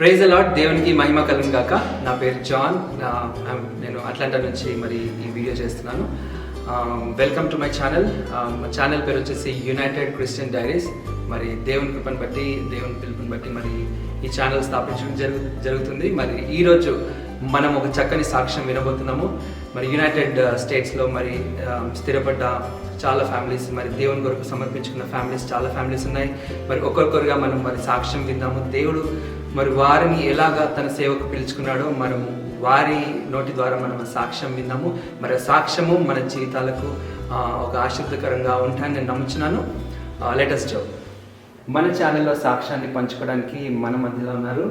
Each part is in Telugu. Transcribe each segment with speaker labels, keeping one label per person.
Speaker 1: ప్రైజ్ అలాట్, దేవునికి మహిమ కలుగును గాక. నా పేరు జాన్. నేను అట్లాంటా నుంచి మరి ఈ వీడియో చేస్తున్నాను. Welcome to my channel. మా ఛానల్ పేరు వచ్చేసి యునైటెడ్ క్రిస్టియన్ డైరీస్. మరి దేవుని కృపను బట్టి, దేవుని పిలుపుని బట్టి మరి ఈ ఛానల్ స్థాపించడం జరుగుతుంది. మరి ఈరోజు మనం ఒక చక్కని సాక్ష్యం వినబోతున్నాము. మరి యునైటెడ్ స్టేట్స్లో మరి స్థిరపడ్డ చాలా ఫ్యామిలీస్, మరి దేవుని కొరకు సమర్పించుకున్న ఫ్యామిలీస్, చాలా ఫ్యామిలీస్ ఉన్నాయి. మరి ఒక్కొక్కరుగా మనం మరి సాక్ష్యం విందాము. దేవుడు మరి వారిని ఎలాగా తన సేవకు పిలుచుకున్నాడో మనము వారి నోటి ద్వారా మనం సాక్ష్యం విందాము. మరి సాక్ష్యము మన జీవితాలకు ఒక ఆశీర్వదకరంగా ఉంటాయని నేను నమ్ముచున్నాను. లెటెస్ట్ మన ఛానల్లో సాక్ష్యాన్ని పంచుకోవడానికి మన మధ్యలో ఉన్నారు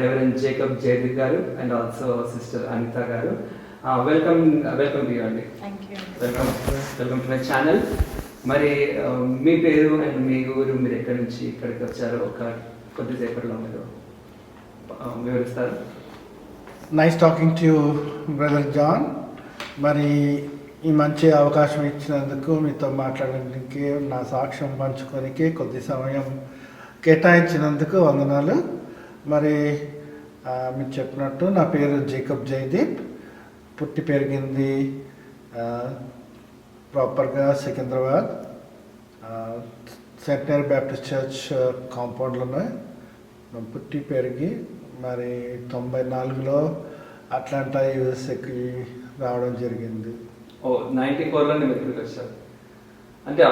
Speaker 1: రెవరెండ్ జేకబ్ జయదీప్ గారు అండ్ ఆల్సో సిస్టర్ అనిత గారు. వెల్కమ్ టు యూ అండి. Welcome to my channel. మరి మీ పేరు అండ్ మీ ఊరు, మీరు ఎక్కడి నుంచి ఇక్కడికి వచ్చారో ఒక కొద్దిసేపట్లో మీరు వివరిస్తారు.
Speaker 2: Nice talking to you brother John. మరి ఈ మంచి అవకాశం ఇచ్చినందుకు, మీతో మాట్లాడడానికి, నా సాక్ష్యం పంచుకోనికి కొద్ది సమయం కేటాయించినందుకు వందనాలు. మరి మీరు చెప్పినట్టు నా పేరు జేకబ్ జయదీప్. పుట్టి పెరిగింది ప్రాపర్గా సికింద్రాబాద్ సెంటనరీ బ్యాప్టిస్ట్ చర్చ్ కాంపౌండ్లోనే పుట్టి పెరిగి మరి 94లో అట్లాంటా యూఎస్ఏకి రావడం జరిగింది.
Speaker 1: 94లో మీరు ఇక్కడికి వచ్చారు అంటే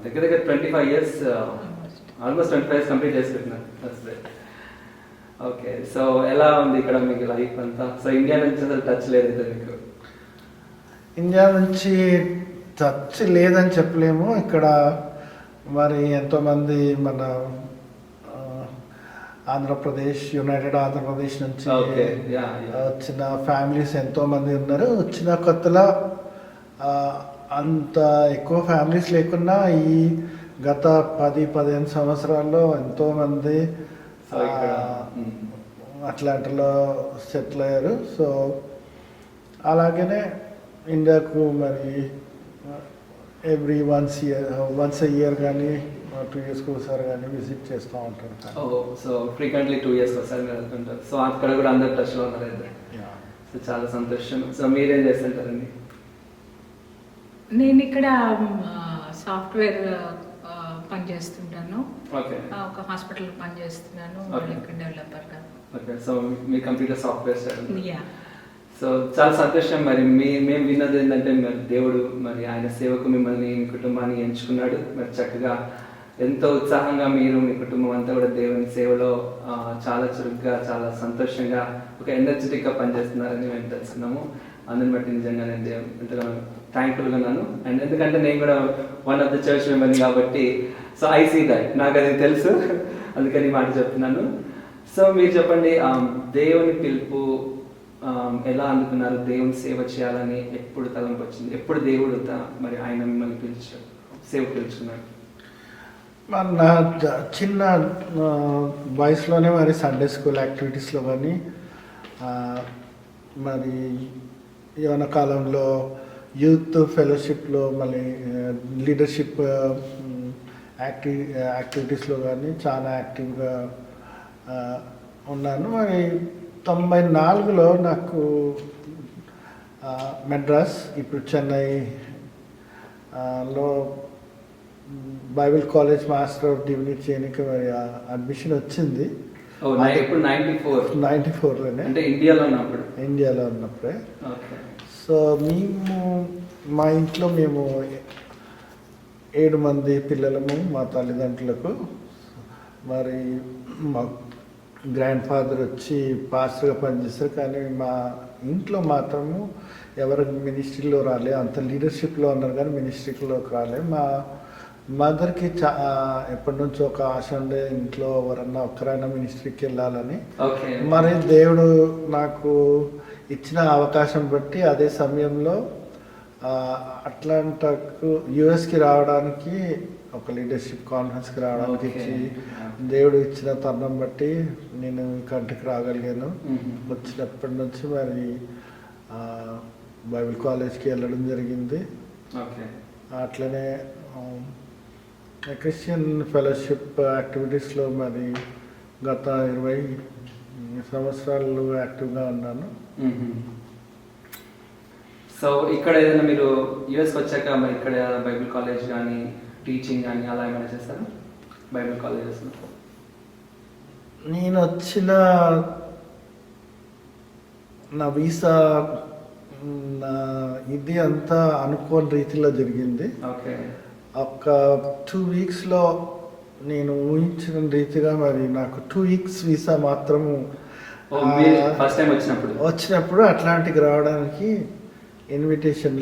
Speaker 1: దగ్గర 25 ఇయర్స్, ఆల్మోస్ట్ 25 ఇయర్స్ కంప్లీట్ చేసి పెట్టినారు. ఓకే, సో ఎలా ఉంది ఇక్కడ మీకు లైఫ్ అంతా? సో ఇండియా నుంచి అసలు టచ్ లేదు మీకు?
Speaker 2: ఇండియా నుంచి టచ్ లేదని చెప్పలేము. ఇక్కడ మరి ఎంతోమంది మన ఆంధ్రప్రదేశ్, యునైటెడ్ ఆంధ్రప్రదేశ్ నుంచి వచ్చిన ఫ్యామిలీస్ ఎంతోమంది ఉన్నారు. వచ్చిన కొత్తలో అంత ఎక్కువ ఫ్యామిలీస్ లేకున్నా ఈ గత 10-15 సంవత్సరాల్లో ఎంతోమంది అట్లాంటిలో సెటిల్ అయ్యారు. సో అలాగనే ఇండియాకు మరి ఎవ్రీ వన్స్ ఎ ఇయర్ కానీ 2 ఇయర్స్కి ఒకసారి కానీ విజిట్ చేస్తూ ఉంటారు.
Speaker 1: సో ఫ్రీక్వెంట్లీ 2 ఇయర్స్ ఒకసారి మీరు వెళ్తుంటారు. సో అక్కడ కూడా అందరు టచ్లో ఉన్నారు అయితే. సో చాలా సంతోషం. సో మీరేం చేస్తుంటారండి?
Speaker 3: నేను ఇక్కడ సాఫ్ట్వేర్ పనిచేస్తుంటాను. ఒక హాస్పిటల్ పనిచేస్తున్నాను డెవలపర్గా.
Speaker 1: ఓకే, సో మీ కంప్యూటర్ సాఫ్ట్వేర్ సో చాలా సంతోషం. మరి మేము విన్నది ఏంటంటే మరి దేవుడు మరి ఆయన సేవకు మిమ్మల్ని, మీ కుటుంబాన్ని ఎంచుకున్నాడు. మరి చక్కగా ఎంతో ఉత్సాహంగా మీరు, మీ కుటుంబం అంతా కూడా దేవుని సేవలో చాలా చురుగ్గా, చాలా సంతోషంగా, ఒక ఎనర్జెటిక్గా పనిచేస్తున్నారని మేము తెలుసుకున్నాము. అందరిని బట్టి నిజంగా నేను ఎంతగానో థ్యాంక్ఫుల్గా ఉన్నాను. అండ్ ఎందుకంటే నేను కూడా వన్ ఆఫ్ ద చర్చ్ మెంబర్ని కాబట్టి సో ఐ సీ దట్, నాకు అది తెలుసు, అందుకని మాట చెప్తున్నాను. సో మీరు చెప్పండి, దేవుని పిలుపు ఎలా అందుకున్నారు? దేవుని సేవ చేయాలని ఎప్పుడు తలంపు వచ్చింది? ఎప్పుడు దేవుడు మరి ఆయన మిమ్మల్ని సేవ పిలుచుకున్నాడు?
Speaker 2: నా చిన్న వయసులోనే మరి సండే స్కూల్ యాక్టివిటీస్లో కానీ మరి యవన కాలంలో యూత్ ఫెలోషిప్లో మళ్ళీ లీడర్షిప్ యాక్టివిటీస్లో కానీ చాలా యాక్టివ్గా ఉన్నాను. మరి 94లో నాకు మెడ్రాస్, ఇప్పుడు చెన్నైలో Bible college master of divinity చేయడానికి మరి అడ్మిషన్ వచ్చింది. 94లోనే,
Speaker 1: అంటే ఇండియాలో
Speaker 2: ఉన్నప్పుడే. సో మేము మా ఇంట్లో మేము 7 మంది పిల్లలము, మా తల్లిదండ్రులకు. మరి మా గ్రాండ్ ఫాదర్ వచ్చి పాస్టర్గా పనిచేస్తారు. కానీ మా ఇంట్లో మాత్రము ఎవరు మినిస్ట్రీలో రాలే, అంత లీడర్షిప్లో ఉన్నారు కానీ మినిస్ట్రీలోకి రాలే. మా మదర్కి ఎప్పటి నుంచో ఒక ఆశ ఉండే, ఇంట్లో ఎవరన్నా ఒక్కరైనా మినిస్ట్రీకి వెళ్ళాలని. మరి దేవుడు నాకు ఇచ్చిన అవకాశం బట్టి అదే సమయంలో అట్లాంటాకు యుఎస్కి రావడానికి, ఒక లీడర్షిప్ కాన్ఫరెన్స్కి రావడానికి ఇచ్చి, దేవుడు ఇచ్చిన తరుణం బట్టి నేను కంటికి రాగలిగాను. వచ్చినప్పటి నుంచి మరి బైబిల్ కాలేజ్కి వెళ్ళడం జరిగింది. అట్లనే క్రిస్టియన్ ఫెలోషిప్ యాక్టివిటీస్లో మరి గత సంవత్సరాలు యాక్టివ్గా ఉన్నాను.
Speaker 1: సో ఇక్కడ ఏదైనా మీరు యూఎస్కి వచ్చాక మరి ఇక్కడ బైబిల్ కాలేజ్ కానీ టీచింగ్ కానీ అలా ఏమైనా చేస్తారా బైబిల్ కాలేజెస్?
Speaker 2: నేను వచ్చిన నా వీసా నా ఇది అంతా అనుకోని రీతిలో జరిగింది.
Speaker 1: ఓకే.
Speaker 2: ఒక 2 వీక్స్లో నేను ఊహించిన రీతిగా మరి నాకు 2 వీక్స్ వీసా మాత్రము
Speaker 1: ఫస్ట్ టైం వచ్చినప్పుడు
Speaker 2: అట్లాంటికి రావడానికి ఇన్విటేషన్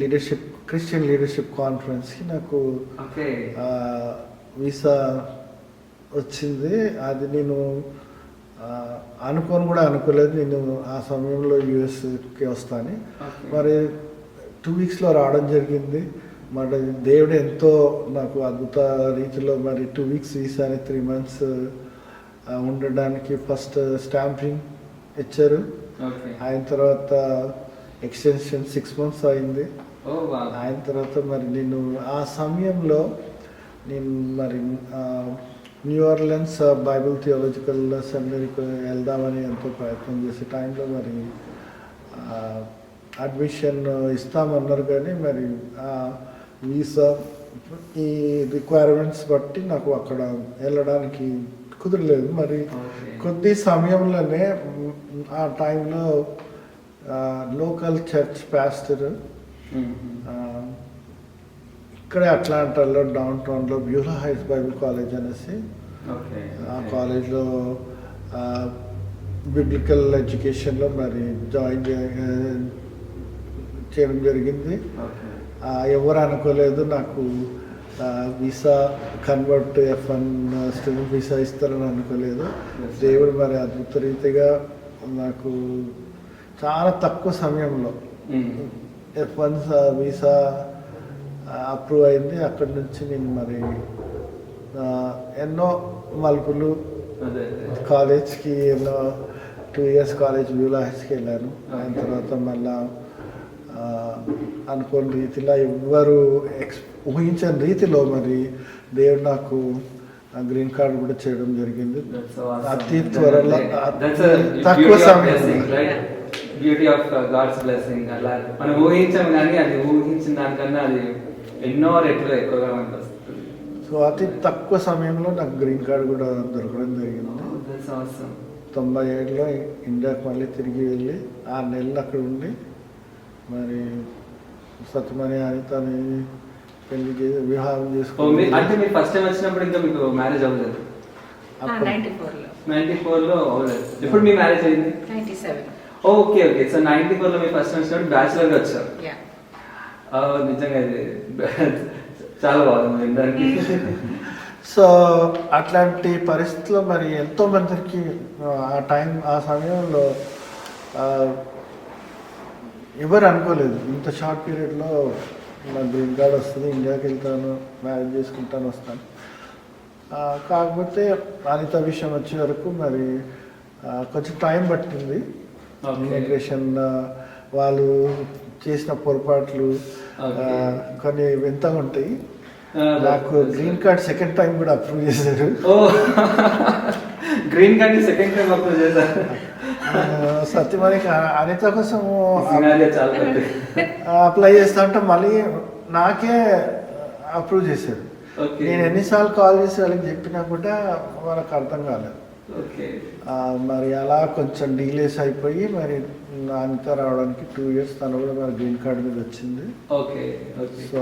Speaker 2: క్రిస్టియన్ లీడర్షిప్ కాన్ఫరెన్స్కి నాకు వీసా వచ్చింది. అది నేను అనుకోలేదు నేను ఆ సమయంలో యూఎస్కి వస్తాను. మరి 2 వీక్స్లో రావడం జరిగింది. మరి దేవుడు ఎంతో నాకు అద్భుత రీతిలో మరి 2 వీక్స్ వీసాని 3 months ఉండడానికి ఫస్ట్ స్టాంపింగ్ ఇచ్చారు. ఆయన తర్వాత ఎక్స్టెన్షన్ 6 months అయింది. ఆయన తర్వాత మరి నేను ఆ సమయంలో నేను మరి న్యూ ఆర్లియన్స్ బైబిల్ థియాలజికల్ సెమినరీకి వెళ్దామని ఎంతో ప్రయత్నం చేసే టైంలో మరి అడ్మిషన్ ఇస్తామన్నారు, కానీ మరి వీసా ఈ రిక్వైర్మెంట్స్ బట్టి నాకు అక్కడ వెళ్ళడానికి కుదరలేదు. మరి కొద్ది సమయంలోనే ఆ టైంలో లోకల్ చర్చ్ పాస్టర్ ఇక్కడే అట్లాంటాలో డౌన్ టౌన్లో బ్యూలా హైట్స్ బైబిల్ కాలేజ్ అనేసి ఆ కాలేజ్లో బిబ్లికల్ ఎడ్యుకేషన్లో మరి జాయిన్ చేయడం జరిగింది. ఎవరు అనుకోలేదు నాకు visa convert F1 student visa ఇస్తారని అనుకోలేదు. దేవుడు మరి అద్భుత రీతిగా నాకు చాలా తక్కువ సమయంలో F1 వీసా అప్రూవ్ అయింది. అక్కడి నుంచి నేను మరి ఎన్నో మలుపులు కాలేజ్కి 2 years కాలేజ్ బ్యూలా హైట్స్కి వెళ్ళాను. ఆయన తర్వాత మళ్ళా అనుకోని రీతిలో ఎవ్వరు ఊహించని రీతిలో మరి దేవుడు నాకు గ్రీన్ కార్డ్ కూడా చేయడం జరిగింది. అతి త్వరలో తక్కువ సమయం.
Speaker 1: Beauty of God's blessing. అలా మనం ఊహించాం కానీ అది ఊహించిన దానికన్నా అది ఎన్నో రెట్లు ఎక్కువగా మనకు వస్తుంది.
Speaker 2: సో అతి తక్కువ సమయంలో నాకు గ్రీన్ కార్డ్ కూడా దొరకడం జరిగింది. 97లో ఇండియాకి మళ్ళీ తిరిగి వెళ్ళి 6 నెలలు అక్కడ ఉండి మరి సత్యమణి అనితని పెళ్లి చేసి వివాహం చేసుకోండి.
Speaker 1: అంటే మీరు ఫస్ట్ టైం వచ్చినప్పుడు ఇంకా మీకు మ్యారేజ్ అవ్వలేదు? 94లో అవ్వలేదు. ఇప్పుడు మీ మ్యారేజ్ అయింది
Speaker 3: 97.
Speaker 1: ఓకే. సో 94లో మీరు ఫస్ట్ వచ్చినప్పుడు బ్యాచులర్గా వచ్చారు. నిజంగా ఇది చాలా బాగుంది వినడానికి.
Speaker 2: సో అట్లాంటి పరిస్థితుల్లో మరి ఎంతో మందికి ఆ సమయంలో ఎవరు అనుకోలేదు ఇంత షార్ట్ పీరియడ్లో నాకు గ్రీన్ కార్డ్ వస్తుంది, ఇండియాకి వెళ్తాను, మ్యారేజ్ చేసుకుంటాను, వస్తాను. కాకపోతే అనిత విషయం వచ్చే వరకు మరి కొంచెం టైం పట్టింది. ఇమిగ్రేషన్ వాళ్ళు చేసిన పొరపాట్లు కొన్ని వింతగా ఉంటాయి. నాకు గ్రీన్ కార్డ్ సెకండ్ టైం కూడా అప్రూవ్ చేశారు.
Speaker 1: Green card second time approve చేశారు.
Speaker 2: సత్యమణికి అనిత కోసం అప్లై చేస్తా అంటే మళ్ళీ నాకే అప్రూవ్ చేశారు. నేను ఎన్నిసార్లు కాల్ చేసి వాళ్ళకి చెప్పినా కూడా వాళ్ళకి అర్థం కాలేదు. మరి అలా కొంచెం డీలేస్ అయిపోయి మరి అనిత రావడానికి 2 years తను కూడా మరి గ్రీన్ కార్డ్ మీద వచ్చింది. సో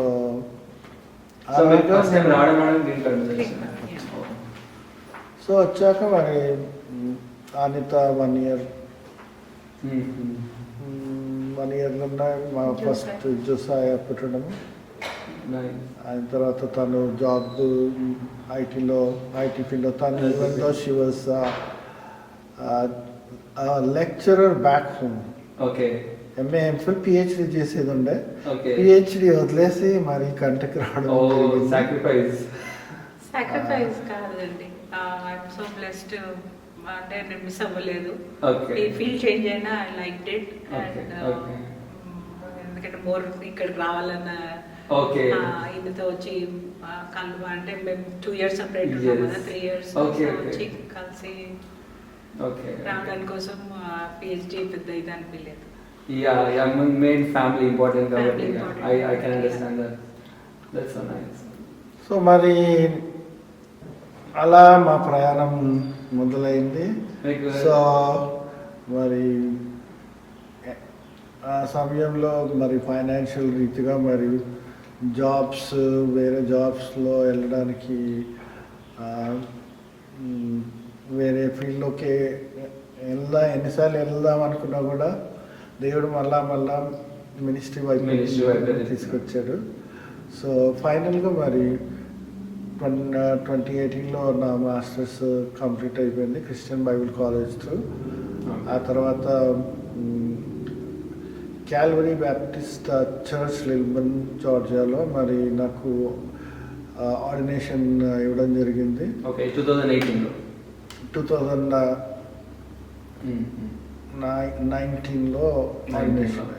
Speaker 2: సో వచ్చాక మరి అనిత 1 year మా ఫస్ట్ జోసాయ పుట్టడము. ఆయన తర్వాత తను జాబ్ ఐటీ ఫీల్డ్లో తను ఈవెంట్లో she was lecturer back home. MA MPhil PhD చేసేది ఉండే. పిహెచ్డి వదిలేసి మరి కంటకి రావడం
Speaker 3: సాక్రిఫైస్ కాదండి. I'm so blessed. అంటే నేను మిస్ అవ్వలేదు. ఈ ఫీల్ చేంజ్ అయినా ఐ లైక్ ఇట్. అండ్ ఎందుకంటే మోర్ ఇక్కడికి రావాలన్న ఈయనతో వచ్చి కలువ అంటే మేము 2 years సపరేట్ ఉన్నాం కదా, 3 years వచ్చి కలిసి
Speaker 1: ఓకే
Speaker 3: రావడానికి కోసం పిహెచ్డి పెద్ద ఇది అనిపించలేదు.
Speaker 1: యా మెయిన్ ఫ్యామిలీ ఇంపార్టెంట్ కాబట్టి
Speaker 3: Family important.
Speaker 1: I can understand that. That's so nice.
Speaker 2: So మరి అలా మా ప్రయాణం మొదలైంది.
Speaker 1: మీకు
Speaker 2: సో మరి ఆ సమయంలో మరి ఫైనాన్షియల్ రీతిగా మరి జాబ్స్ వేరే జాబ్స్లో వెళ్ళడానికి ఆ, వేరే ఫీల్డ్లోకి ఎన్నిసార్లు వెళ్దాం అనుకున్నా కూడా దేవుడు మళ్ళా మినిస్ట్రీ
Speaker 1: Ministry వైపు
Speaker 2: వైపు తీసుకొచ్చాడు. సో ఫైనల్గా మరి 2018లో నా మాస్టర్స్ కంప్లీట్ అయిపోయింది క్రిస్టియన్ బైబిల్ కాలేజ్ త్రూ. ఆ తర్వాత క్యాల్వరీ బ్యాప్టిస్ట్ చర్చ్ లిల్బన్ జార్జియాలో మరి నాకు ఆర్డినేషన్ ఇవ్వడం జరిగింది.
Speaker 1: ఓకే 2018లో
Speaker 2: 2019లో ఆర్డినేషన్.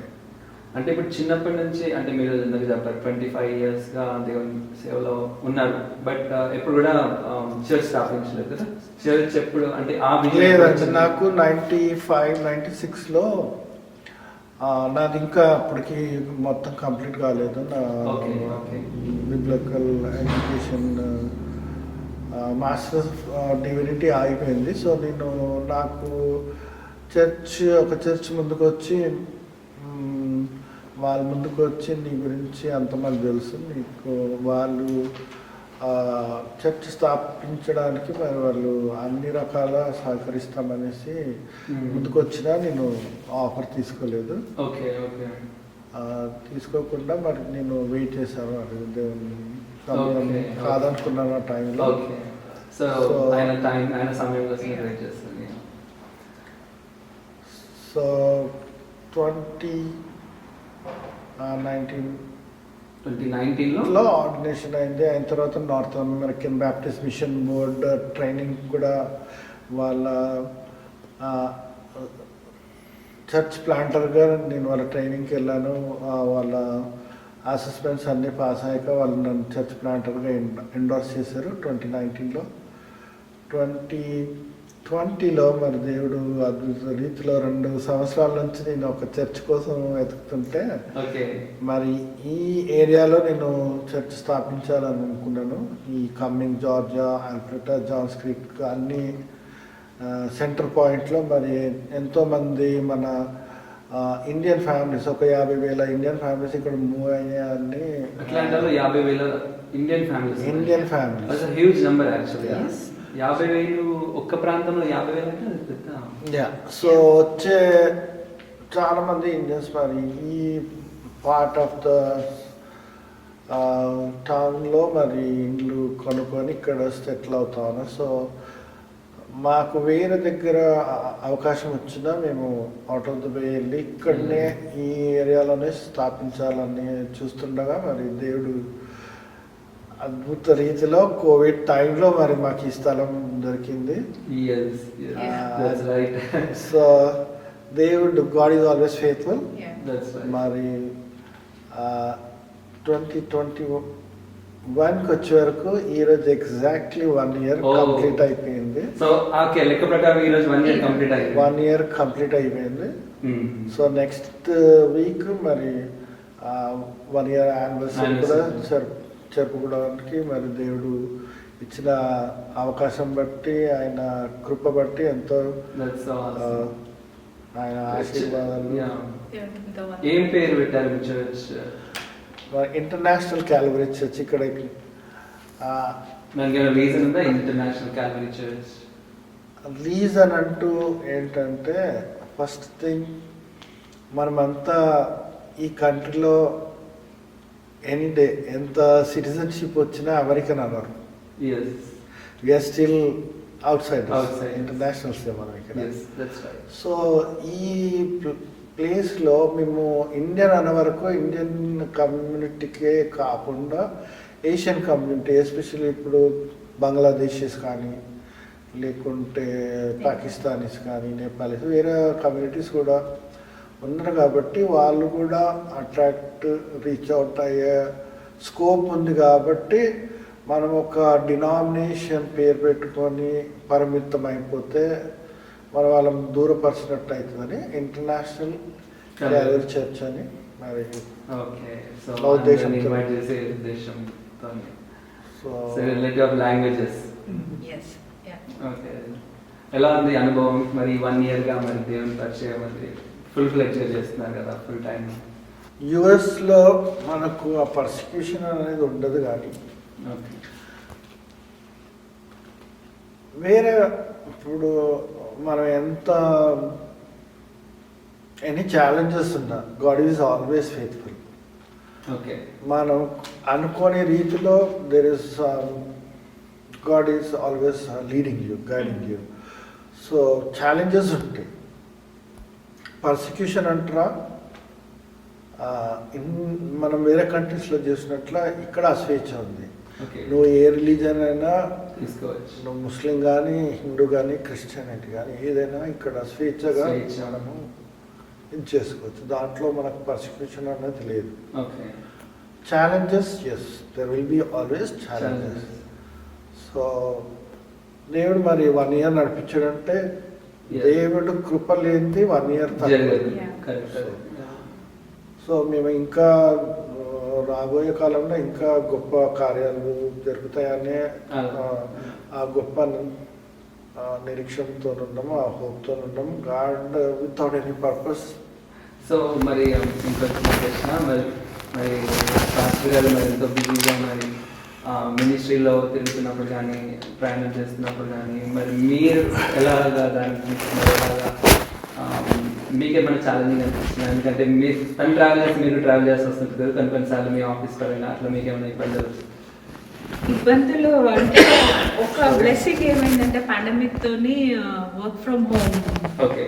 Speaker 1: అంటే ఇప్పుడు చిన్నప్పటి నుంచి అంటే మీరు ఇందాక చెప్పారు 25 yearsగా దేవుని సేవలో ఉన్నారు. బట్ ఎప్పుడు కూడా చర్చ్ స్థాపించలేదు కదా. చర్చ్ ఎప్పుడు అంటే ఆ
Speaker 2: లేదండి, నాకు 96లో నాది ఇంకా అప్పటికి మొత్తం కంప్లీట్ కాలేదు. నా
Speaker 1: Okay, okay.
Speaker 2: Biblical education masters divinity ఆగిపోయింది. సో నాకు ఒక చర్చ్ ముందుకు వచ్చి వాళ్ళ ముందుకు వచ్చి నీ గురించి అంత మాకు తెలుసు, నీకు వాళ్ళు చర్చ్ స్థాపించడానికి మరి వాళ్ళు అన్ని రకాల సహకరిస్తామనేసి ముందుకు వచ్చినా నేను ఆఫర్ తీసుకోలేదు.
Speaker 1: ఓకే ఓకే
Speaker 2: తీసుకోకుండా మరి నేను వెయిట్ చేశాను. అది దేవుని
Speaker 1: Okay.
Speaker 2: కాదనుకున్నాను ఆ టైంలో.
Speaker 1: ఓకే. సో ఆయన సమయం కోసం వెయిట్ చేస్తాను.
Speaker 2: సో 2019లో ఆర్డినేషన్ అయింది. అయిన తర్వాత North American Baptist mission board training కూడా వాళ్ళ చర్చ్ ప్లాంటర్గా నేను వాళ్ళ ట్రైనింగ్కి వెళ్ళాను. వాళ్ళ అసెస్మెంట్స్ అన్నీ పాస్ అయ్యాక వాళ్ళు నన్ను చర్చ్ ప్లాంటర్గా ఎండోర్స్ చేశారు 2019లో. 2020లో మరి దేవుడు అద్భుత రీతిలో 2 సంవత్సరాల నుంచి నేను ఒక చర్చ్ కోసం వెతుకుతుంటే మరి ఈ ఏరియాలో నేను చర్చ్ స్థాపించాలని అనుకున్నాను. ఈ కమ్మింగ్ జార్జియా, ఆల్ఫ్రెటా, జాన్స్ క్రీక్ అన్ని సెంటర్ పాయింట్లో మరి ఎంతోమంది మన ఇండియన్ ఫ్యామిలీస్, ఒక 50,000 ఇండియన్ ఫ్యామిలీస్ ఇక్కడ మూవ్ అయ్యాయని.
Speaker 1: అట్లాంటాలో 50,000 Indian families huge number actually. 50,000 ఒక్క ప్రాంతంలో 50,000 అంటే అది పెద్ద.
Speaker 2: సో వచ్చే చాలా మంది ఇండియన్స్ మరి ఈ పార్ట్ ఆఫ్ ద టౌన్లో మరి ఇండ్లు కొనుక్కొని ఇక్కడ సెటిల్ అవుతాను. సో మాకు వేరే దగ్గర అవకాశం వచ్చినా మేము అవుట్ ఆఫ్ ద వే వెళ్ళి ఇక్కడనే ఈ ఏరియాలోనే స్థాపించాలని చూస్తుండగా మరి దేవుడు అద్భుత రీతిలో కోవిడ్ టైంలో మరి మాకు ఈ స్థలం దొరికింది. సో దేవుడు గాడ్ ఈజ్ ఆల్వేస్ ఫెయిత్ఫుల్. మరి 2021కి వచ్చే వరకు ఈరోజు ఎగ్జాక్ట్లీ 1 year కంప్లీట్ అయిపోయింది.
Speaker 1: సో లెక్క ప్రకారం ఈరోజు 1 year కంప్లీట్ అయింది.
Speaker 2: 1 year కంప్లీట్ అయిపోయింది. సో నెక్స్ట్ వీక్ మరి 1 year యానివర్సరీ కూడా జరుపుకోవడానికి మరి దేవుడు ఇచ్చిన అవకాశం బట్టి, ఆయన కృప బట్టి ఎంతో ఆయన ఆశీర్వాదాలు.
Speaker 1: ఏం పేరు పెట్టారు చర్చ్?
Speaker 2: International Calvary church. ఇక్కడ
Speaker 1: రీజన్ ఉందా ఇంటర్నేషనల్ క్యాల్వరీ చర్చ్?
Speaker 2: రీజన్ అంటూ ఏంటంటే ఫస్ట్ థింగ్ మనమంతా ఈ కంట్రీలో ఎనీ డే ఎంత సిటిజన్షిప్ వచ్చినా అమెరికన్ అన్నారు. We are still outside internationals మనం ఇక్కడ. సో ఈ ప్లేస్లో మేము ఇండియన్ అన్న వరకు ఇండియన్ కమ్యూనిటీకే కాకుండా ఏషియన్ కమ్యూనిటీ, ఎస్పెషల్లీ ఇప్పుడు బంగ్లాదేశీస్ కానీ లేకుంటే పాకిస్తానీస్ కానీ నేపాలీస్ వేరే కమ్యూనిటీస్ కూడా ఉన్నారు. కాబట్టి వాళ్ళు కూడా రీచ్ అవుట్ అయ్యే స్కోప్ ఉంది. కాబట్టి మనం ఒక డినామినేషన్ పేరు పెట్టుకొని పరిమితం అయిపోతే మరి వాళ్ళని దూరపరిచినట్టు అవుతుందని ఇంటర్నేషనల్ క్యాలరీ చర్చ్ అని మరి
Speaker 1: ఓకే. సో
Speaker 2: నా ఉద్దేశంతో.
Speaker 1: ఇన్వైట్ చేసే ఉద్దేశంతో.
Speaker 2: So
Speaker 1: so relative of languages.
Speaker 3: Yes
Speaker 1: okay. ఎలా ఉంది అనుభవం మరి 1 ఇయర్గా మరి దేవుని పరిచయం మరి ఫుల్ ఫ్లెడ్జ్గా చేస్తున్నారు కదా ఫుల్ టైం?
Speaker 2: యుఎస్లో మనకు ఆ పర్సిక్యూషన్ అనేది ఉండదు, కానీ
Speaker 1: ఓకే.
Speaker 2: వేరే ఇప్పుడు మనం ఎంత ఎనీ ఛాలెంజెస్ ఉన్నా God is always faithful.
Speaker 1: Okay.
Speaker 2: మనం అనుకోని రీతిలో there is God is always leading you, guiding you. So challenges ఉంటాయి. పర్సిక్యూషన్ అంటారా మనం వేరే కంట్రీస్లో చేసినట్ల ఇక్కడ అస్వేచ్ఛ ఉంది.
Speaker 1: ఓకే.
Speaker 2: నువ్వు ఏ రిలీజన్ అయినా
Speaker 1: తీసుకోవచ్చు.
Speaker 2: నువ్వు ముస్లిం కానీ హిందూ కానీ క్రిస్టియానిటీ కానీ ఏదైనా ఇక్కడ స్వేచ్ఛగా
Speaker 1: స్వేచ్ఛ.
Speaker 2: మనము ఇది చేసుకోవచ్చు. దాంట్లో మనకు పర్సిక్యూషన్ అనేది లేదు.
Speaker 1: Okay.
Speaker 2: Challenges yes, there will be always challenges. So దేవుడు మరి 1 ఇయర్ నడిపించాడంటే దేవుడు కృప లేనిది 1 ఇయర్
Speaker 1: జరగదు.
Speaker 3: Yeah.
Speaker 1: కరెక్ట్.
Speaker 2: సో మేము ఇంకా రాబోయే కాలంలో ఇంకా గొప్ప కార్యాలు జరుగుతాయనే ఆ గొప్ప నిరీక్షణతో ఉన్నాము, ఆ హోప్తో ఉన్నాము. God without any purpose.
Speaker 1: So మరి ఇంకొక ప్రశ్న, మరి మరి పాస్టర్ గారు మరి ఎంతో బిజీగా మరి మినిస్ట్రీలో తిరుగుతున్నప్పుడు కానీ ప్రయాణం చేస్తున్నప్పుడు కానీ మరి మీరు ఎలాగా దాన్ని తీసుకున్నారు? ఎలాగా మీకేమైనా ఛాలెంజింగ్ అనిపిస్తుంది? ఎందుకంటే మీరు తను ట్రావెల్ చేసి మీరు ట్రావెల్ చేసి వస్తుంటుంది కదా, కొన్నిసార్లు మీ ఆఫీస్ పరంగా అట్లా మీకేమైనా
Speaker 3: ఇబ్బందులు అంటే ఒక బ్లెస్సింగ్ ఏమైందంటే పాండమిక్ తోని వర్క్ ఫ్రమ్ హోమ్
Speaker 1: ఓకే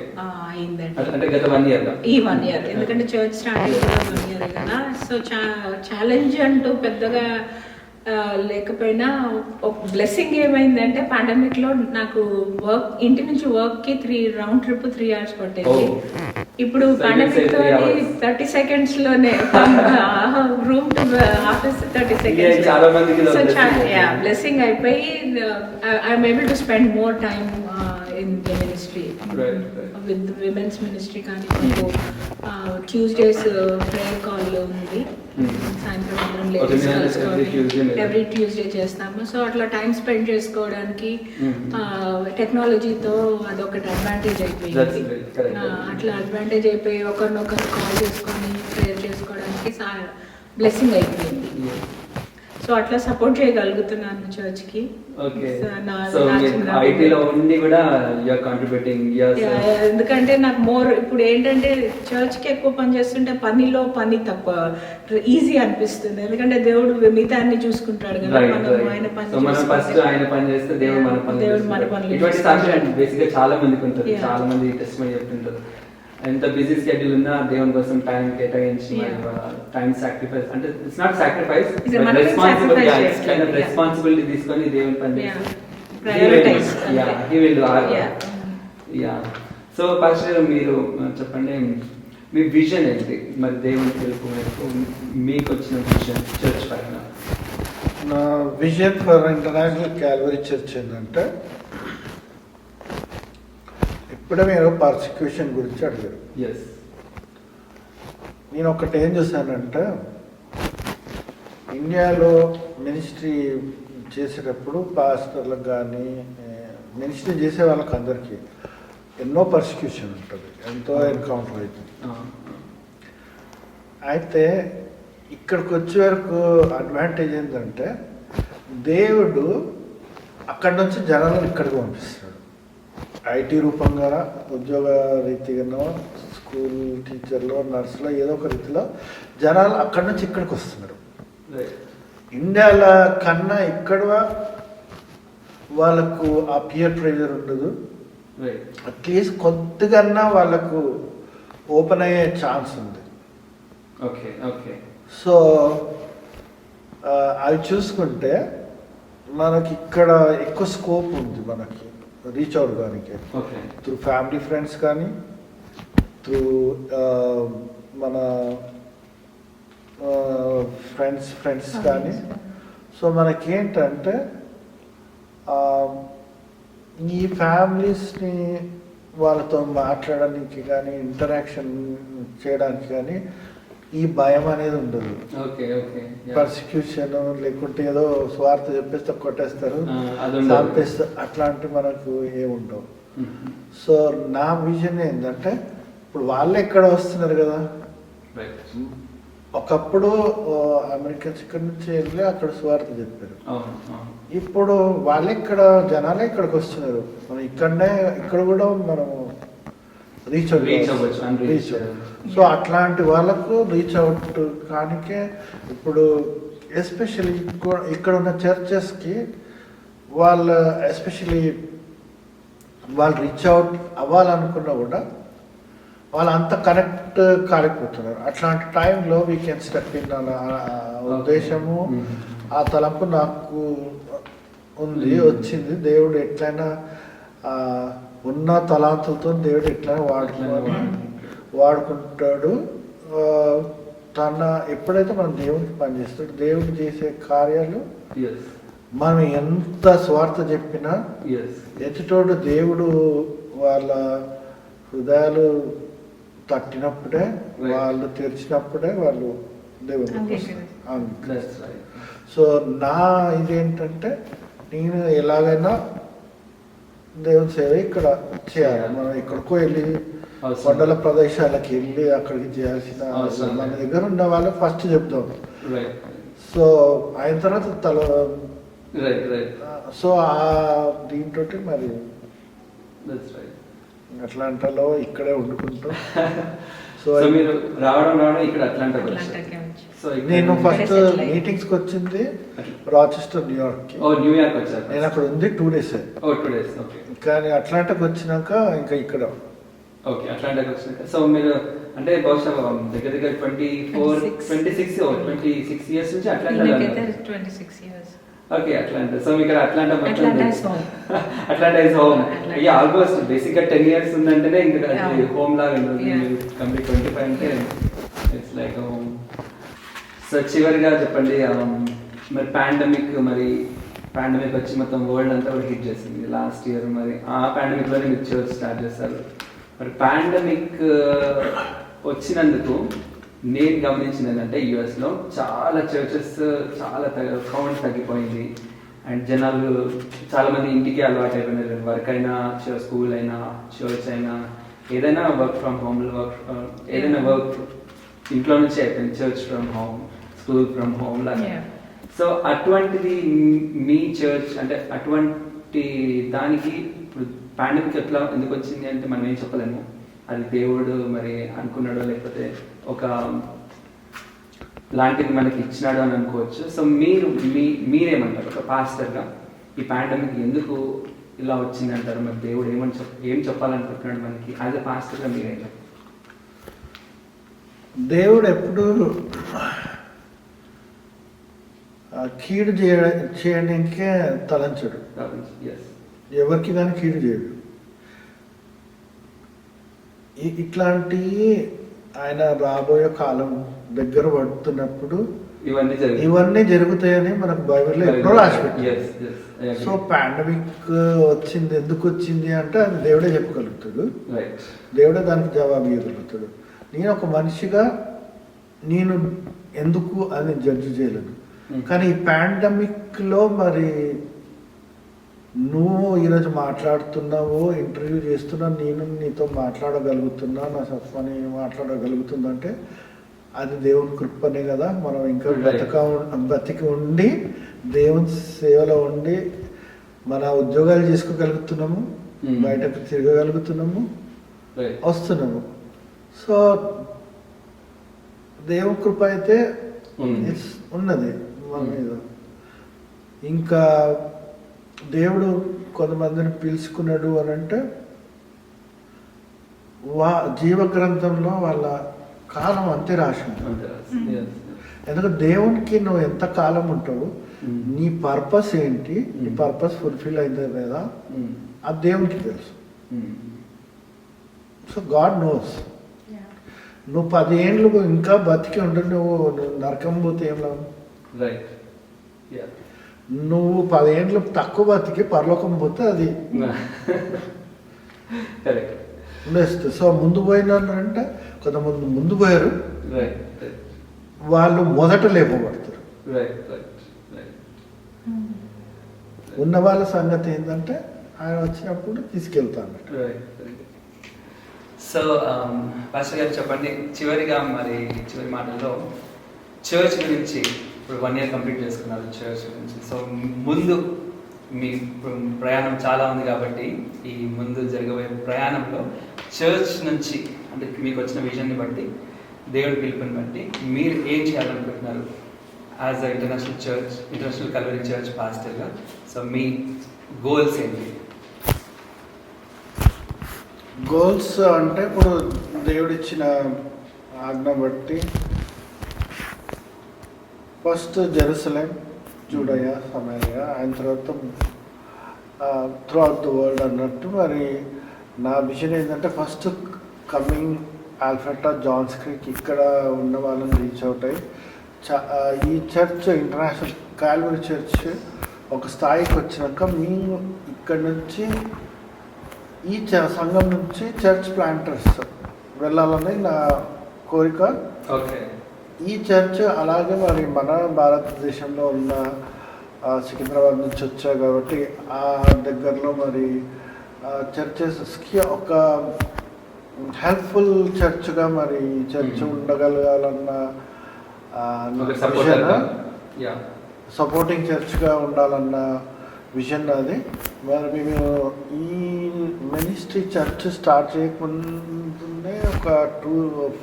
Speaker 3: అయిందండి.
Speaker 1: అంటే గత 1 ఇయర్
Speaker 3: ఈ 1 ఇయర్ ఎందుకంటే చర్చ్ స్టార్ట్ అయ్యి కూడా 1 ఇయర్ కదా. సో ఛాలెంజ్ అంటూ పెద్దగా లేకపోయినా ఒక బ్లెస్సింగ్ ఏమైందంటే పాండమిక్ లో నాకు వర్క్ ఇంటి నుంచి వర్క్ కి 3 రౌండ్ ట్రిప్ 3 hours పట్టేది. ఇప్పుడు పాండమిక్ తో 30 seconds లోనే room to office 30 seconds. So blessing అయిపోయి I'm able to spend more time in the ministry with women's ministry. కానీ ట్యూస్డేస్ ప్రేయర్ కాల్ ఉంది, సాయంత్రం అందరం లేడీస్ కలుసుకోవడం ఎవ్రీ ట్యూస్డే చేస్తాము. సో అట్లా టైం స్పెండ్ చేసుకోవడానికి టెక్నాలజీతో అదొకటి అడ్వాంటేజ్ అయిపోయింది. అట్లా అడ్వాంటేజ్ అయిపోయి ఒకరినొకరు కాల్ చేసుకొని ప్రేయర్ చేసుకోవడానికి బ్లెస్సింగ్ అయిపోయింది. సో అట్లా సపోర్ట్ చేయగలుగుతున్నాను చర్చ్కి. ఎందుకంటే నాకు మోర్ ఇప్పుడు ఏంటంటే చర్చ్కి ఎక్కువ పని చేస్తుంటే పని తక్కువ ఈజీ అనిపిస్తుంది. ఎందుకంటే దేవుడు మిగతా అన్ని చూసుకుంటాడు కదా, ఆయన పని చేస్తే దేవుడు మన పనులు.
Speaker 1: చాలా మందికి ఉంటుంది, చాలా మంది టెస్ట్ చెప్తుంటారు. ఎంత బిజీ షెడ్యూల్ ఉన్నా దేవుని కోసం టైం కేటాయించి టైం సాక్రిఫైస్ అంటే ఇట్స్ నాట్ సాక్రిఫైస్, రెస్పాన్సిబిలిటీ తీసుకొని దేవుని పని సో పాస్టర్ మీరు చెప్పండి మీ విజన్ ఏంటి మరి దేవుని తెలుపు వైపు మీకు వచ్చిన విజన్ చర్చ్ పైన?
Speaker 2: నా vision for international Calvary church ఏంటంటే, ఇప్పుడే మీరు పర్సిక్యూషన్ గురించి అడిగారు. నేను ఒకటి ఏం చూసానంటే, ఇండియాలో మినిస్ట్రీ చేసేటప్పుడు పాస్టర్లకు కానీ మినిస్ట్రీ చేసే వాళ్ళకి అందరికీ ఎన్నో పర్సిక్యూషన్ ఉంటుంది, ఎంతో ఎన్కౌంటర్ అవుతుంది. అయితే ఇక్కడికి వచ్చే వరకు అడ్వాంటేజ్ ఏంటంటే, దేవుడు అక్కడి నుంచి జనాలను ఇక్కడికి పంపిస్తాడు. ఐటీ రూపంగా, ఉద్యోగ రీతిగానో, స్కూల్ టీచర్లో, నర్సులో, ఏదో ఒక రీతిలో జనాలు అక్కడి నుంచి ఇక్కడికి వస్తున్నారు. ఇండియాలో కన్నా ఇక్కడ వాళ్ళకు ఆ పియర్ ప్రెజర్ ఉండదు. అట్లీస్ట్ కొద్దిగా వాళ్ళకు ఓపెన్ అయ్యే ఛాన్స్ ఉంది. సో అవి చూసుకుంటే మనకి ఇక్కడ ఎక్కువ స్కోప్ ఉంది మనకి రీచ్ అవుట్ కానీ, త్రూ ఫ్యామిలీ ఫ్రెండ్స్ కానీ, త్రూ మన ఫ్రెండ్స్ కానీ. సో మనకేంటంటే ఈ ఫ్యామిలీస్ని వాళ్ళతో మాట్లాడడానికి కానీ ఇంటరాక్షన్ చేయడానికి కానీ ఈ భయం అనేది ఉండదు.
Speaker 1: ఓకే ఓకే
Speaker 2: పర్సిక్యూషన్ లేకుంటే ఏదో స్వార్థ చెప్పేస్తే కొట్టేస్తారు,
Speaker 1: అది ఉండదు.
Speaker 2: చంపేస్తారు, అట్లాంటి మనకు ఏముండవు. సో నా విజన్ ఏంటంటే ఇప్పుడు వాళ్ళే ఇక్కడ వస్తున్నారు కదా.
Speaker 1: రైట్.
Speaker 2: ఒకప్పుడు అమెరికన్స్ ఇక్కడ నుంచి వెళ్ళి అక్కడ స్వార్థ చెప్పారు.
Speaker 1: అవును అవును.
Speaker 2: ఇప్పుడు వాళ్ళే ఇక్కడ జనాలే ఇక్కడికి వస్తున్నారు. మనం ఇక్కడ కూడా మనం రీచ్
Speaker 1: అవ్వచ్చు,
Speaker 2: రీచ్ సో అట్లాంటి వాళ్ళకు రీచ్ అవుట్ కానికే ఇప్పుడు ఎస్పెషల్లీ ఇక్కడ ఉన్న చర్చెస్కి వాళ్ళు ఎస్పెషల్లీ వాళ్ళు రీచ్ అవుట్ అవ్వాలనుకున్నా కూడా వాళ్ళు అంత కనెక్ట్ కాలేకపోతున్నారు. అట్లాంటి టైంలో వీ కెన్ స్టెప్ ఇన్ అన్న ఉద్దేశము, ఆ తలంపు నాకు ఉంది, వచ్చింది. దేవుడు ఎట్లయినా ఉన్న తలాంతులతో దేవుడు ఎట్లయినా వాడుకుంటాడు. తన ఎప్పుడైతే మనం దేవునికి పనిచేస్తాడు, దేవుడు చేసే కార్యాలు మనం ఎంత స్వార్థ చెప్పినా ఎదుటోడు దేవుడు వాళ్ళ హృదయాలు తట్టినప్పుడే, వాళ్ళు తెరిచినప్పుడే వాళ్ళు దేవుడు. సో నా ఇదేంటంటే నేను ఎలాగైనా దేవుని సేవ ఇక్కడ చేయాలి. మనం ఎక్కడికో వెళ్ళి కొండల ప్రదేశాలకు వెళ్ళి అక్కడికి చేయాల్సిన మన దగ్గర ఉన్న వాళ్ళు ఫస్ట్ చెప్తాం. సో అయిన తర్వాత సో దీంతో మరి అట్లాంటాలో ఇక్కడే వండుకుంటాం. సో
Speaker 1: మీరు రావడం ఇక్కడ అట్లాంటా. సో
Speaker 2: నేను ఫస్ట్ మీటింగ్స్కి వచ్చింది రాచెస్టర్, న్యూయార్క్.
Speaker 1: న్యూయార్క్ వచ్చారు.
Speaker 2: నేను అక్కడ ఉంది 2 days. కానీ అట్లాంటాకి వచ్చినాక ఇంకా ఇక్కడ.
Speaker 1: ఓకే, అట్లాంటాకి వచ్చినాక. సో మీరు అంటే బహుశా దగ్గర దగ్గర 26 years నుంచి Atlanta.
Speaker 3: 26 years.
Speaker 1: Okay, Atlanta. So మీకు Atlanta Atlanta is home. Almost basic గా 10 years ఉందంటేనే ఇంకా హోమ్ లాగా ఉంటుంది. కంప్లీట్ 25 అంటే ఇట్స్ లైక్ హోమ్. సో చివరిగా చెప్పండి, మరి పాండమిక్ వచ్చి మొత్తం వరల్డ్ అంతా కూడా హిట్ చేసింది లాస్ట్ ఇయర్. మరి ఆ పాండమిక్ లోనే మీరు చర్చ్ స్టార్ట్ చేస్తారు. మరి పాండమిక్ వచ్చినందుకు నేను గమనించింది ఏంటంటే యుఎస్లో చాలా చర్చెస్ చాలా కౌంట్ తగ్గిపోయింది. అండ్ జనాలు చాలామంది ఇంటికి అలవాటు అయిపోయినారు. వర్క్ అయినా, స్కూల్ అయినా, చర్చ్ అయినా, ఏదైనా వర్క్ ఫ్రమ్ హోమ్, ఏదైనా వర్క్ ఇంట్లో నుంచి అయిపోయింది. Church from home, school from home లాగా. సో అటువంటిది మీ చర్చ్ అంటే అటువంటి దానికి ఇప్పుడు పాండమిక్ ఎట్లా ఎందుకు వచ్చింది అంటే మనం ఏం చెప్పలేము. అది దేవుడు మరి అనుకున్నాడో లేకపోతే ఒక లాంటిది మనకి ఇచ్చినాడు అని అనుకోవచ్చు. సో మీరేమంటారు ఒక పాస్టర్గా ఈ పాండమిక్ ఎందుకు ఇలా వచ్చింది అంటారు? మరి దేవుడు ఏం చెప్పాలనుకుంటున్నాడు మనకి యాజ్ ఎ పాస్టర్గా మీరేం చెప్తారు?
Speaker 2: దేవుడు ఎప్పుడు కీడు చేయడానికే తలంచడు, ఎవరికి కానీ కీడు చేయడు. ఇట్లాంటి ఆయన రాబోయే కాలం దగ్గర పడుతున్నప్పుడు ఇవన్నీ జరుగుతాయని మనకు బైబిల్లో ఎప్పుడో రాసిపెట్టారు. సో పాండమిక్ వచ్చింది ఎందుకు వచ్చింది అంటే అది దేవుడే చెప్పగలుగుతాడు, దేవుడే దానికి జవాబు ఇవ్వగలుగుతాడు. నేను ఒక మనిషిగా నేను ఎందుకు అని జడ్జి చేయలేను. కానీ ఈ పాండమిక్లో మరి నువ్వు ఈరోజు మాట్లాడుతున్నావు, ఇంటర్వ్యూ చేస్తున్నావు, నేను నీతో మాట్లాడగలుగుతున్నా, నా సత్వాన్ని మాట్లాడగలుగుతుందంటే అది దేవుని కృపనే కదా. మనం ఇంకా బతికి ఉండి దేవుని సేవలో ఉండి మన ఉద్యోగాలు చేసుకోగలుగుతున్నాము, బయటకు తిరగగలుగుతున్నాము, వస్తున్నాము. సో దేవుని కృప అయితే ఉన్నది మన మీద. ఇంకా దేవుడు కొంతమందిని పిలుచుకున్నాడు అని అంటే జీవ గ్రంథంలో వాళ్ళ కాలం అంతే రాసి ఉంటుంది. ఎందుకంటే దేవునికి నువ్వు ఎంత కాలం ఉంటావు, నీ పర్పస్ ఏంటి, నీ పర్పస్ ఫుల్ఫిల్ అయిందా లేదా అది దేవునికి తెలుసు. So God knows. నువ్వు 10 ఏళ్ళు ఇంకా బతికి ఉండు, నువ్వు నరకం పోతే ఏం లాభం? నువ్వు 10 ఏళ్ళు తక్కువ బతికి పరలోకం పోతే అది
Speaker 1: కరెక్ట్.
Speaker 2: ఉండేస్తుంది. సో ముందు పోయినారంటే కొంతమంది ముందు పోయారు,
Speaker 1: రైట్
Speaker 2: వాళ్ళు మొదట లేపబడతారు.
Speaker 1: Right right right.
Speaker 2: ఉన్న వాళ్ళ సంగతి ఏంటంటే ఆయన వచ్చినప్పుడు తీసుకెళ్తాను.
Speaker 1: రైట్. సో పాస్టర్ గారు చెప్పండి, చివరిగా మరి చివరి మాటల్లో చర్చ్ గురించి, ఇప్పుడు 1 year కంప్లీట్ చేసుకున్నారు చర్చ్ గురించి. సో ముందు మీ ప్రయాణం చాలా ఉంది కాబట్టి ఈ ముందు జరగబోయే ప్రయాణంలో చర్చ్ నుంచి అంటే మీకు వచ్చిన విజన్ని బట్టి, దేవుడి పిలుపుని బట్టి మీరు ఏం చేయాలనుకుంటున్నారు as a international Calvary church పాస్టర్గా? సో మీ గోల్స్ ఏంటి?
Speaker 2: గోల్స్ అంటే ఇప్పుడు దేవుడిచ్చిన ఆజ్ఞ బట్టి ఫస్ట్ జెరూసలేం, జూడయ, సమరయ, ఆయన తర్వాత త్రూ అవుట్ ద వరల్డ్ అన్నట్టు. మరి నా విజన్ ఏంటంటే ఫస్ట్ కమింగ్ ఆల్ఫ్రెటా, జాన్స్ క్రీక్ ఇక్కడ ఉన్న వాళ్ళని రీచ్ అవుట్ అయ్యి ఈ చర్చ్ ఇంటర్నేషనల్ కాల్వరీ చర్చ్ ఒక స్థాయికి వచ్చినాక మేము ఇక్కడ నుంచి ఈ సంఘం నుంచి చర్చ్ ప్లాంటర్స్ వెళ్ళాలని నా కోరిక.
Speaker 1: ఓకే.
Speaker 2: ఈ చర్చ్ అలాగే మరి మన భారతదేశంలో ఉన్న సికింద్రాబాద్ నుంచి వచ్చా కాబట్టి ఆ దగ్గరలో మరి చర్చెస్కి ఒక హెల్ప్ఫుల్ చర్చ్గా మరి చర్చ్ ఉండగలగాలన్న సపోర్టింగ్ చర్చ్గా ఉండాలన్న విజన్ అది. మరి మేము ఈ మినిస్ట్రీ చర్చ్ స్టార్ట్ చేయకముందే ఒక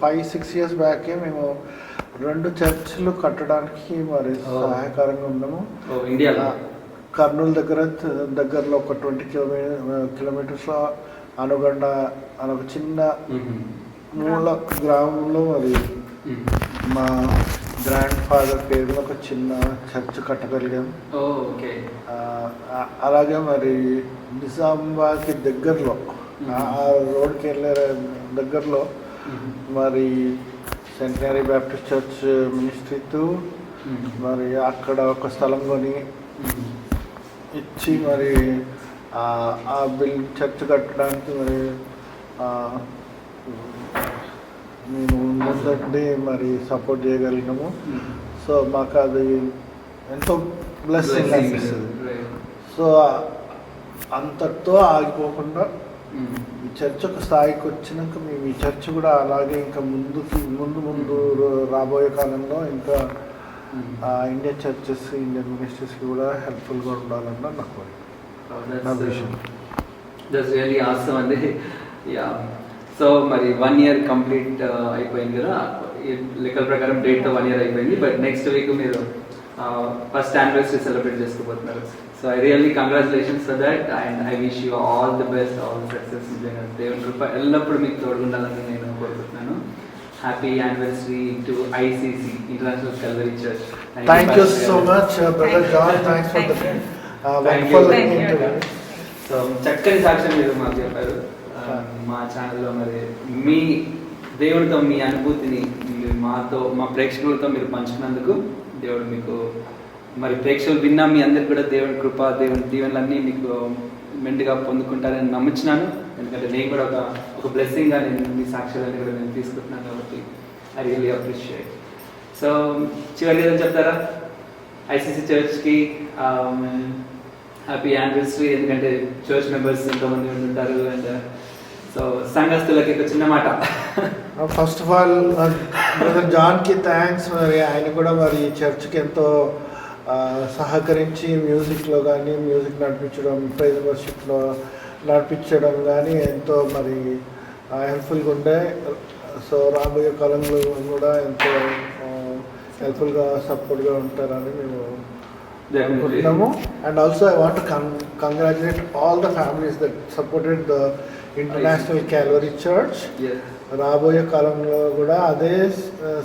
Speaker 2: 5-6 years బ్యాకే మేము 2 చర్చ్లు కట్టడానికి మరి సహాయకరంగా ఉన్నాము.
Speaker 1: ఇండియాలో
Speaker 2: కర్నూలు దగ్గరలో ఒక 20 kilometers అనుగండ అని ఒక చిన్న మూల గ్రామంలో మరి మా గ్రాండ్ ఫాదర్ పేరులో ఒక చిన్న చర్చ్ కట్టగలిగాం. అలాగే మరి నిజామాబాద్కి దగ్గరలో ఆ రోడ్కి వెళ్ళే దగ్గరలో మరి సెంటనరీ బ్యాప్టిస్ట్ చర్చ్ మినిస్ట్రీతో మరి అక్కడ ఒక స్థలం కొని ఇచ్చి మరి ఆ చర్చ్ కట్టడానికి మరి మేము ముందండి మరి సపోర్ట్ చేయగలిగినాము. సో మాకు అది ఎంతో బ్లెస్సింగ్ అనిపిస్తుంది. సో అంతటితో ఆగిపోకుండా ఈ చర్చ్ ఒక స్థాయికి వచ్చినాక మేము ఈ చర్చ్ కూడా అలాగే ఇంకా ముందు రాబోయే కాలంలో ఇంకా ఇండియన్ చర్చెస్, ఇండియన్ మినిస్ట్రీస్కి కూడా హెల్ప్ఫుల్గా ఉండాలన్న నా కోరిక, నా విషయం.
Speaker 1: దట్స్ రియల్లీ ఆసమ్ అండి. యా. సో మరి 1 year కంప్లీట్ అయిపోయింది కదా, లెక్కల ప్రకారం డేట్తో 1 year అయిపోయింది. బట్ నెక్స్ట్ వీక్ మీరు ఫస్ట్ యానివర్సరీ సెలబ్రేట్ చేసుకోబోతున్నారు. So I really congratulations for that and I wish you all the best, all success. దేవుని కృప ఎల్లప్పుడూ మీకు తోడుండాలని నేను కోరుకుంటున్నాను. Happy anniversary to ICC, international Calvary church.
Speaker 2: Thank you so much brother John, thanks for the wonderful interview.
Speaker 1: So చక్కని సాక్ష్యం మీరు మాకు చెప్పారు మా ఛానల్లో. మరి మీ దేవుడితో మీ అనుభూతిని మాతో, మా ప్రేక్షకులతో మీరు పంచుకున్నందుకు దేవుడు మీకు, మరి ప్రేక్షకులు విన్నా మీ అందరికి కూడా దేవుని కృప, దేవుని దీవెనలన్నీ మీకు మెండుగా పొందుకుంటారని నమ్ముచున్నాను. ఎందుకంటే నేను కూడా ఒక బ్లెస్సింగ్గా నేను మీ సాక్ష్యాలన్నీ కూడా నేను తీసుకుంటున్నాను కాబట్టి ఐ రియల్లీ అప్రిషియేట్. సో చివరిగా ఏదైనా చెప్తారా ICC చర్చ్కి హ్యాపీ యానివర్సరీ? ఎందుకంటే చర్చ్ మెంబర్స్ ఎంతోమంది ఉంటారు. అండ్ సో సంఘస్థులకి ఒక చిన్న మాట.
Speaker 2: ఫస్ట్ ఆఫ్ ఆల్ బ్రదర్ జాన్కి థ్యాంక్స్. మరి ఆయన కూడా మరి చర్చ్కి ఎంతో సహకరించి మ్యూజిక్లో కానీ, మ్యూజిక్ నడిపించడం, ప్రైజ్ వర్షిప్లో నడిపించడం కానీ ఎంతో మరి హెల్ప్ఫుల్గా ఉండే. సో రాబోయే కాలంలో కూడా ఎంతో హెల్ప్ఫుల్గా సపోర్ట్గా ఉంటారని మేము అనుకుంటున్నాము. And also I want congratulate all the families that supported the international Calvary church. రాబోయే కాలంలో కూడా అదే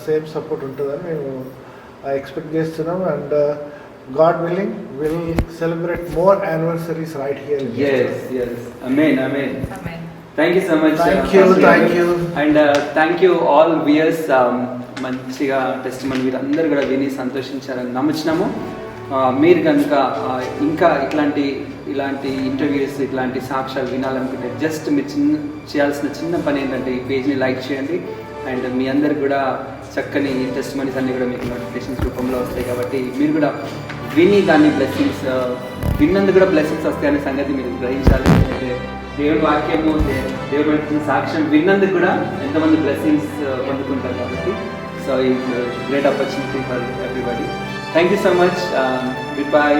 Speaker 2: సేమ్ సపోర్ట్ ఉంటుందని మేము ఎక్స్పెక్ట్ చేస్తున్నాం. And God willing will celebrate more anniversaries right here.
Speaker 1: Amen amen. Thank you so much.
Speaker 2: Thank you
Speaker 1: and thank you all viewers. మంచిగా టెస్టిమనీ మీరు అందరూ కూడా విని సంతోషించారని నమ్ముచున్నాము. మీరు కనుక ఇంకా ఇట్లాంటి ఇలాంటి ఇంటర్వ్యూస్ ఇట్లాంటి సాక్ష్యాలు వినాలనుకుంటే జస్ట్ మీరు చేయాల్సిన చిన్న పని ఏంటంటే ఈ పేజ్ని లైక్ చేయండి. అండ్ మీ అందరికి కూడా చక్కని టెస్టిమనీస్ అన్నీ కూడా మీకు నోటిఫికేషన్స్ రూపంలో వస్తాయి. కాబట్టి మీరు కూడా విని దాన్ని బ్లెస్సింగ్స్ విన్నందుకు కూడా బ్లెస్సింగ్స్ వస్తాయనే సంగతి మీరు గ్రహించాలి. దేవుడి వాక్యము దేవుడు పెట్టిన సాక్ష్యం విన్నందుకు కూడా ఎంతమంది బ్లెస్సింగ్స్ పొందుకుంటారు. కాబట్టి సో ఈ great opportunity for everybody. Thank you so much. Good bye.